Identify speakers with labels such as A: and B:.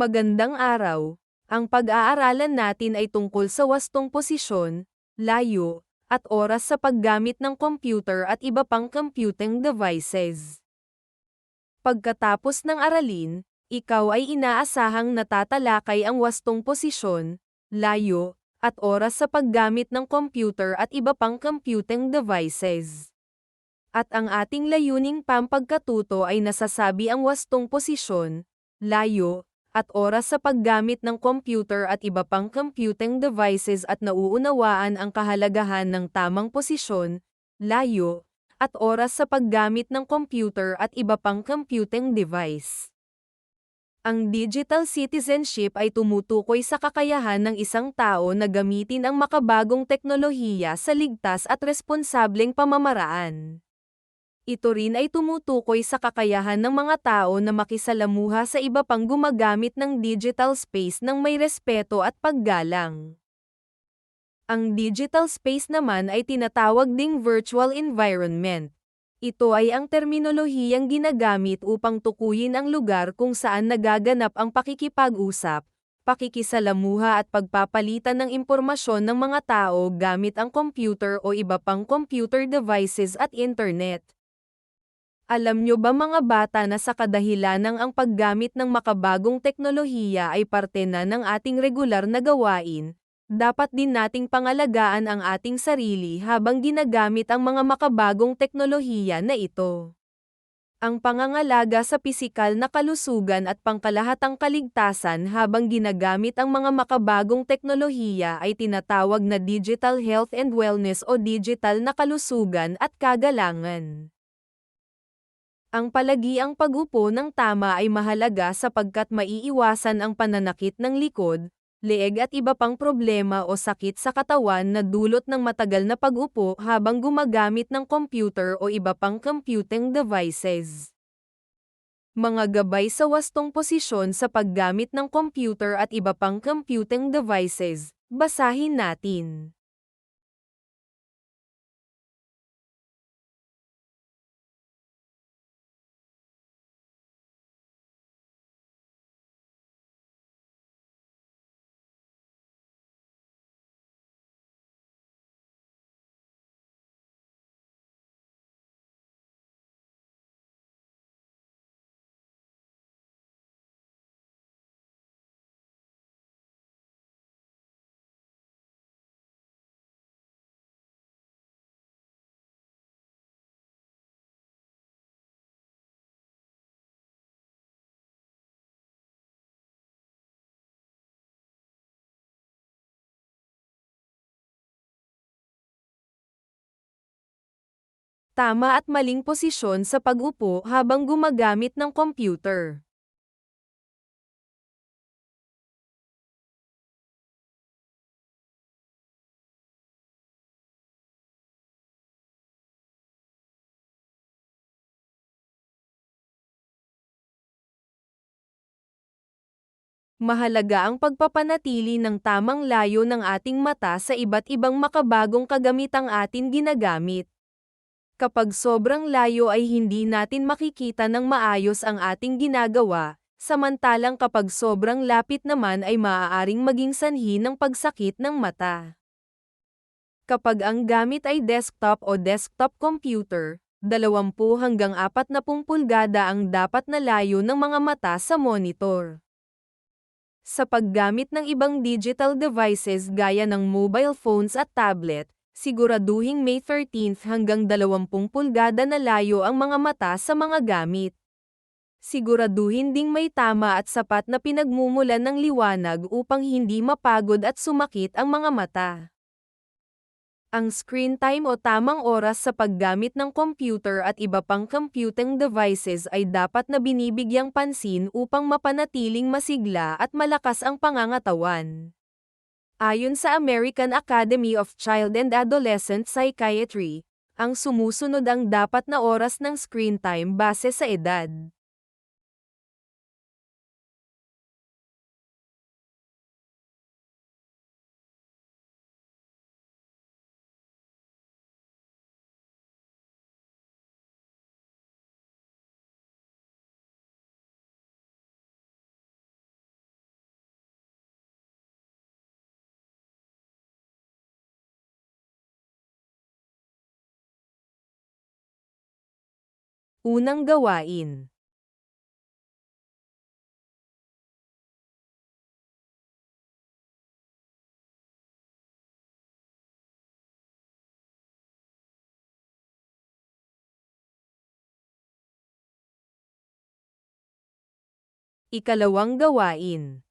A: Magandang araw. Ang pag-aaralan natin ay tungkol sa wastong posisyon, layo, at oras sa paggamit ng computer at iba pang computing devices. Pagkatapos ng aralin, ikaw ay inaasahang natatalakay ang wastong posisyon, layo, at oras sa paggamit ng computer at iba pang computing devices. At ang ating layuning pampagkatuto ay nasasabi ang wastong posisyon, layo, at oras sa paggamit ng computer at iba pang computing devices at nauunawaan ang kahalagahan ng tamang posisyon, layo, at oras sa paggamit ng computer at iba pang computing device. Ang digital citizenship ay tumutukoy sa kakayahan ng isang tao na gamitin ang makabagong teknolohiya sa ligtas at responsableng pamamaraan. Ito rin ay tumutukoy sa kakayahan ng mga tao na makisalamuha sa iba pang gumagamit ng digital space ng may respeto at paggalang. Ang digital space naman ay tinatawag ding virtual environment. Ito ay ang terminolohiyang ginagamit upang tukuyin ang lugar kung saan nagaganap ang pakikipag-usap, pakikisalamuha at pagpapalitan ng impormasyon ng mga tao gamit ang computer o iba pang computer devices at internet. Alam nyo ba mga bata na sa kadahilanang ang paggamit ng makabagong teknolohiya ay parte na ng ating regular na gawain, dapat din nating pangalagaan ang ating sarili habang ginagamit ang mga makabagong teknolohiya na ito. Ang pangangalaga sa pisikal na kalusugan at pangkalahatang kaligtasan habang ginagamit ang mga makabagong teknolohiya ay tinatawag na digital health and wellness o digital na kalusugan at kagalangan. Ang palagiang pag-upo ng tama ay mahalaga sapagkat maiiwasan ang pananakit ng likod, leeg at iba pang problema o sakit sa katawan na dulot ng matagal na pag-upo habang gumagamit ng computer o iba pang computing devices. Mga gabay sa wastong posisyon sa paggamit ng computer at iba pang computing devices, basahin natin. Tama at maling posisyon sa pag-upo habang gumagamit ng computer. Mahalaga ang pagpapanatili ng tamang layo ng ating mata sa iba't ibang makabagong kagamitang atin ginagamit. Kapag sobrang layo ay hindi natin makikita ng maayos ang ating ginagawa, samantalang kapag sobrang lapit naman ay maaaring maging sanhi ng pagsakit ng mata. Kapag ang gamit ay desktop o desktop computer, 20 hanggang 40 pulgada ang dapat na layo ng mga mata sa monitor. Sa paggamit ng ibang digital devices gaya ng mobile phones at tablet, siguraduhing may 13 hanggang 20 pulgada na layo ang mga mata sa mga gamit. Siguraduhin ding may tama at sapat na pinagmumulan ng liwanag upang hindi mapagod at sumakit ang mga mata. Ang screen time o tamang oras sa paggamit ng computer at iba pang computing devices ay dapat na binibigyang pansin upang mapanatiling masigla at malakas ang pangangatawan. Ayon sa American Academy of Child and Adolescent Psychiatry, ang sumusunod ang dapat na oras ng screen time base sa edad. Unang gawain. Ikalawang gawain.